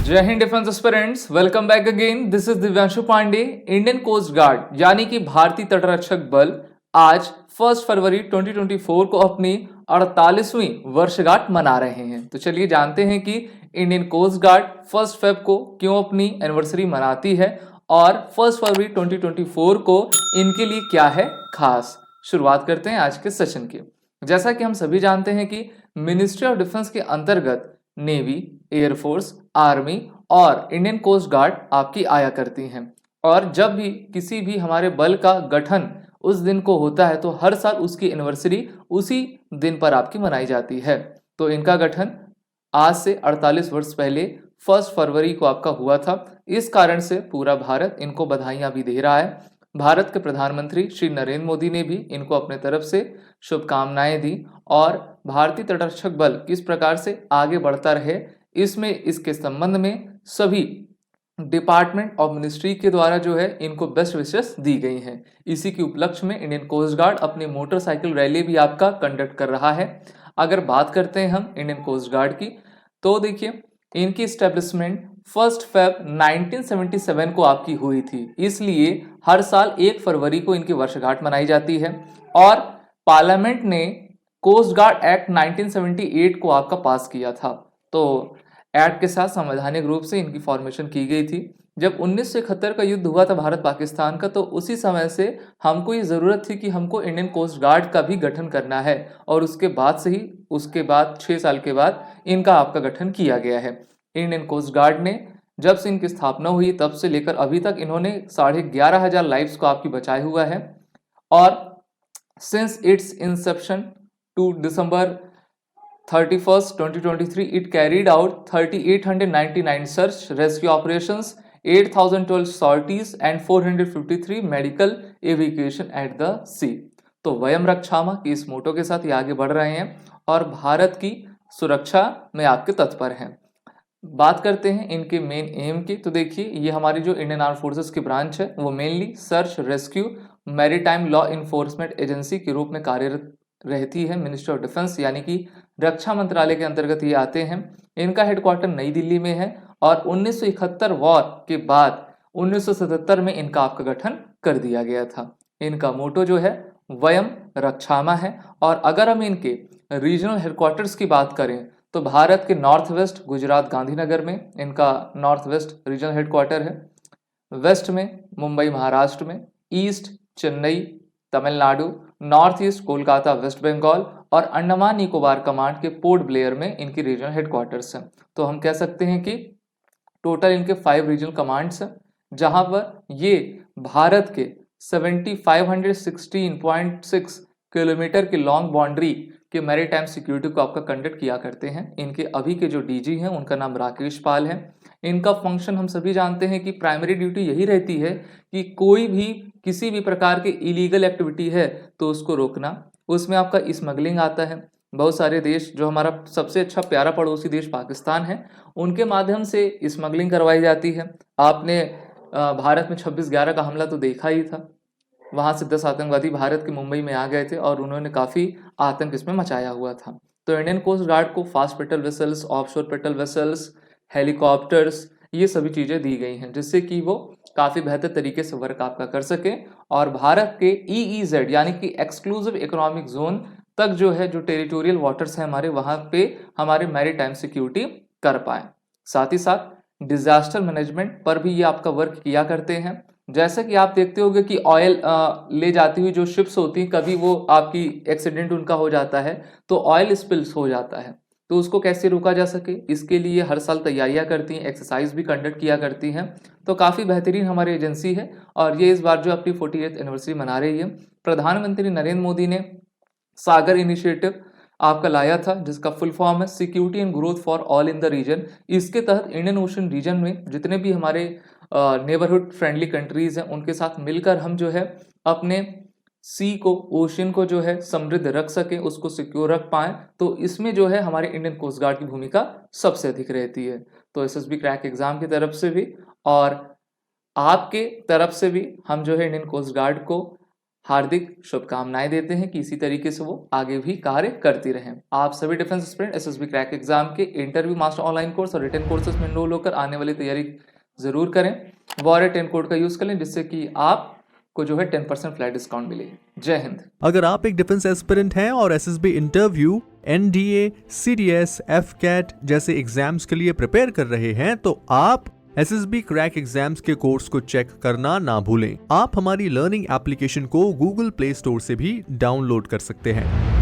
जय Hind defence aspirants, welcome back again. This is Divyanshu Pandey. Indian Coast Guard यानी कि भारतीय तटरक्षक बल आज 1 फरवरी 2024 को अपनी 48वीं वर्षगांठ मना रहे हैं। तो चलिए जानते हैं कि इंडियन कोस्ट गार्ड 1 फेब को क्यों अपनी एनिवर्सरी मनाती है और 1 फरवरी 2024 को इनके लिए क्या है खास। शुरुआत करते हैं आज के सेशन की। जैसा कि हम सभी जानते हैं कि मिनिस्ट्री ऑफ डिफेंस के अंतर्गत नेवी, एयरफोर्स, आर्मी और इंडियन कोस्ट गार्ड आपकी आया करती हैं। और जब भी किसी भी हमारे बल का गठन उस दिन को होता है तो हर साल उसकी एनिवर्सरी उसी दिन पर आपकी मनाई जाती है। तो इनका गठन आज से 48 वर्ष पहले 1 फरवरी को आपका हुआ था। इस कारण से पूरा भारत इनको बधाइयां भी दे रहा है। भारत के प्रधानमंत्री श्री नरेंद्र मोदी ने भी इनको अपने तरफ से शुभकामनाएं दी और भारतीय तटरक्षक बल किस प्रकार से आगे बढ़ता रहे इसके संबंध में सभी डिपार्टमेंट और मिनिस्ट्री के द्वारा जो है इनको बेस्ट विशेस दी गई हैं। इसी के उपलक्ष्य में इंडियन कोस्ट गार्ड अपनी मोटरसाइकिल रैली भी आपका कंडक्ट कर रहा है। अगर बात करते हैं हम इंडियन कोस्ट गार्ड की, तो देखिए इनकी इस्टेब्लिशमेंट 1 फेब 1977 को आपकी हुई थी। इसलिए हर साल 1 फरवरी को इनकी वर्षगांठ मनाई जाती है और पार्लियामेंट ने कोस्ट गार्ड एक्ट 1978 को आपका पास किया था। तो एक्ट के साथ संवैधानिक रूप से इनकी फॉर्मेशन की गई थी। जब 1971 का युद्ध हुआ था भारत पाकिस्तान का, तो उसी समय से हमको ये ज़रूरत थी कि हमको इंडियन कोस्ट गार्ड का भी गठन करना है और उसके बाद 6 साल के बाद इनका आपका गठन किया गया है। इंडियन कोस्ट गार्ड ने जब से इनकी स्थापना हुई तब से लेकर अभी तक इन्होंने 11,500 लाइव्स को आपकी बचाया हुआ है। और since its inception to December 31st, 2023, it carried out 3,899 search rescue operations, 8,012 sorties and 453 medical evacuation at the sea। तो वयम रक्षामा की इस मोटो के साथ ये आगे बढ़ रहे हैं और भारत की सुरक्षा में आपके तत्पर हैं। बात करते हैं इनके मेन एम की, तो देखिए ये हमारी जो इंडियन आर्म फोर्सेस की ब्रांच है वो mainly search, rescue, maritime law enforcement agency के रूप में कार्यरत रहती है। मिनिस्ट्री ऑफ डिफेंस यानी कि रक्षा मंत्रालय के अंतर्गत ये आते हैं। इनका हेडक्वार्टर नई दिल्ली में है और 1971 वॉर के बाद 1977 में इनका आपका गठन कर दिया गया था। इनका मोटो जो है वयम रक्षामा है। और अगर हम इनके रीजनल हेडक्वार्टर्स की बात करें तो भारत के नॉर्थ वेस्ट गुजरात गांधीनगर में इनका नॉर्थ वेस्ट रीजनल हेडक्वार्टर है, वेस्ट में मुंबई महाराष्ट्र में, east Chennai Tamil Nadu, north east Kolkata West Bengal और अंडमान निकोबार कमांड के पोर्ट ब्लेयर में इनकी रीजनल हेडक्वार्टर्स हैं। तो हम कह सकते हैं कि टोटल इनके 5 रीजनल कमांड्स हैं जहां पर ये भारत के 7,516.6 किलोमीटर की लॉन्ग बाउंड्री के मैरीटाइम सिक्योरिटी को आपका कंडक्ट किया करते हैं। इनके अभी के जो डीजी हैं उनका नाम राकेश पाल है। इनका फंक्शन हम सभी जानते हैं कि प्राइमरी ड्यूटी यही रहती है कि कोई भी किसी भी प्रकार की इलीगल एक्टिविटी है तो उसको रोकना। उसमें आपका स्मगलिंग आता है। बहुत सारे देश, जो हमारा सबसे अच्छा प्यारा पड़ोसी देश पाकिस्तान है, उनके माध्यम से स्मगलिंग करवाई जाती है। आपने भारत में 26/11 का हमला तो देखा ही था। वहां से 10 आतंकवादी भारत के मुंबई में आ गए थे और उन्होंने काफी आतंक इसमें मचाया हुआ था। तो इंडियन कोस्ट गार्ड को fast patrol vessels, offshore patrol vessels, helicopters, ये सभी चीजें दी गई हैं जिससे कि वो काफी बेहतर तरीके से वर्क आपका कर सके और भारत के EEZ यानी कि एक्सक्लूसिव इकोनॉमिक जोन तक जो है, जो टेरिटोरियल वाटर्स हैं हमारे, वहां पे हमारे मैरीटाइम सिक्योरिटी कर पाए। साथ ही साथ डिजास्टर मैनेजमेंट पर भी ये आपका वर्क किया करते हैं। जैसे कि आप देखते होंगे कि ऑयल ले जाती हुई जो शिप्स होती हैं, कभी वो आपकी एक्सीडेंट उनका हो जाता है तो ऑयल स्पिल्स हो जाता है, तो उसको कैसे रोका जा सके इसके लिए हर साल तैयारियां करती हैं, एक्सरसाइज भी कंडक्ट किया करती हैं। तो काफ़ी बेहतरीन हमारी एजेंसी है और ये इस बार जो अपनी 48th एनिवर्सरी मना रही है। प्रधानमंत्री नरेंद्र मोदी ने सागर इनिशिएटिव आपका लाया था जिसका फुल फॉर्म है security and growth for all in the region. इसके तहत इंडियन ओशन रीजन में जितने भी हमारे नेबरहुड फ्रेंडली कंट्रीज हैं उनके साथ मिलकर हम जो है अपने सी को, ओशन को जो है समृद्ध रख सकें, उसको सिक्योर रख पाएं। तो इसमें जो है हमारे इंडियन कोस्ट गार्ड की भूमिका सबसे अधिक रहती है। तो SSB क्रैक एग्जाम की तरफ से भी और आपके तरफ से भी हम जो है इंडियन कोस्ट गार्ड को हार्दिक शुभकामनाएं देते हैं कि इसी तरीके से वो आगे भी कार्य करती रहें। आप सभी defence aspirant SSB crack exam के इंटरव्यू मास्टर ऑनलाइन कोर्स और रिटन कोर्सेज में एनरोल होकर आने वाली तैयारी जरूर करें। वॉरियर 10 कोड का यूज कर लें, जिससे कि आपको जो है 10% फ्लैट डिस्काउंट मिलेगी। जय हिंद। अगर आप एक डिफेंस एस्पिरेंट हैं और SSB interview, NDA, CDS, AFCAT जैसे एग्जाम्स के लिए प्रिपेयर कर रहे हैं तो आप एसएसबी क्रैक एग्जाम्स के कोर्स को चेक करना ना भूलें। आप हमारी लर्निंग एप्लीकेशन को गूगल प्ले स्टोर से भी डाउनलोड कर सकते हैं।